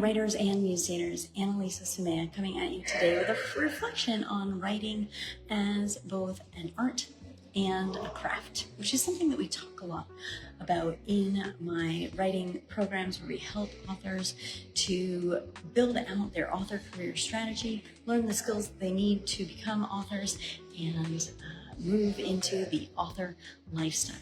writers and museers, Annalisa Summea coming at you today with a reflection on writing as both an art and a craft, which is something that we talk a lot about in my writing programs, where we help authors to build out their author career strategy, learn the skills that they need to become authors, and move into the author lifestyle.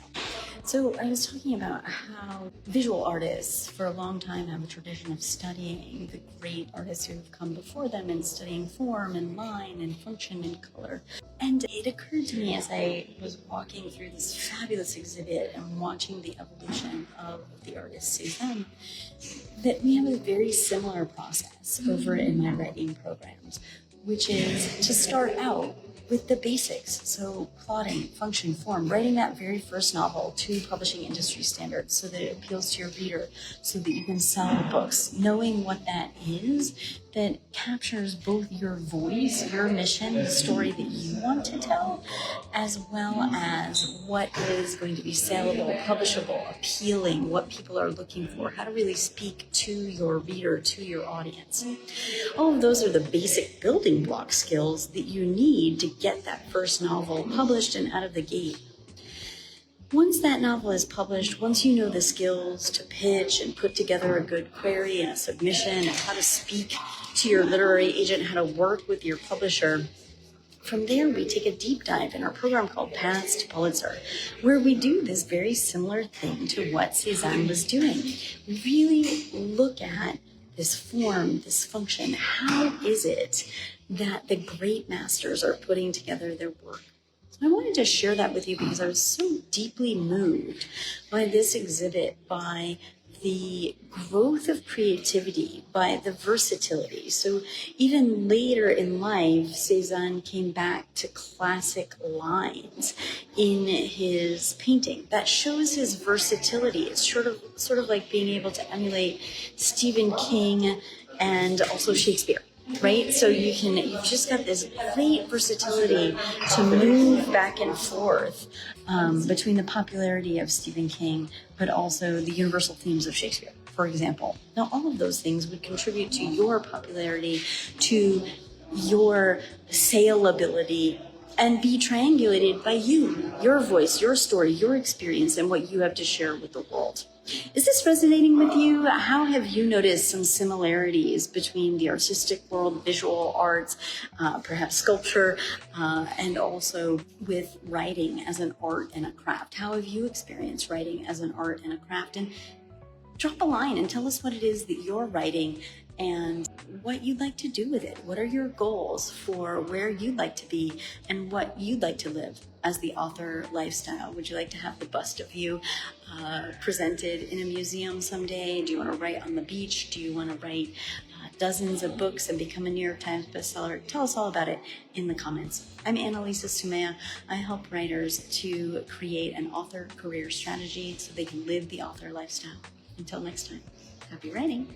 So I was talking about how visual artists for a long time have a tradition of studying the great artists who have come before them and studying form and line and function and color. And it occurred to me as I was walking through this fabulous exhibit and watching the evolution of the artist Cézanne that we have a very similar process over in my writing programs, which is to start out with the basics. So plotting, function, form, writing that very first novel to publishing industry standards so that it appeals to your reader, so that you can sell books, knowing what that is that captures both your voice, your mission, the story that you want to tell, as well as what is going to be saleable, publishable, appealing, what people are looking for, how to really speak to your reader, to your audience. All of those are the basic building block skills that you need to get that first novel published and out of the gate. Once that novel is published, once you know the skills to pitch and put together a good query and a submission, and how to speak to your literary agent, how to work with your publisher, from there we take a deep dive in our program called Paths to Pulitzer, where we do this very similar thing to what Cézanne was doing. We really look at this form, this function. How is it that the great masters are putting together their work? I wanted to share that with you because I was so deeply moved by this exhibit, by the growth of creativity, by the versatility. So even later in life, Cézanne came back to classic lines in his painting. That shows his versatility. It's sort of like being able to emulate Stephen King and also Shakespeare. Right? So you've just got this great versatility to move back and forth between the popularity of Stephen King, but also the universal themes of Shakespeare, for example. Now, all of those things would contribute to your popularity, to your saleability, and be triangulated by you, your voice, your story, your experience, and what you have to share with the world. Is this resonating with you? How have you noticed some similarities between the artistic world, visual arts, perhaps sculpture, and also with writing as an art and a craft? How have you experienced writing as an art and a craft? And drop a line and tell us what it is that you're writing and what you'd like to do with it. What are your goals for where you'd like to be and what you'd like to live as the author lifestyle? Would you like to have the bust of you presented in a museum someday? Do you want to write on the beach? Do you want to write dozens of books and become a New York Times bestseller? Tell us all about it in the comments. I'm Annalisa Summea. I help writers to create an author career strategy so they can live the author lifestyle. Until next time, happy writing.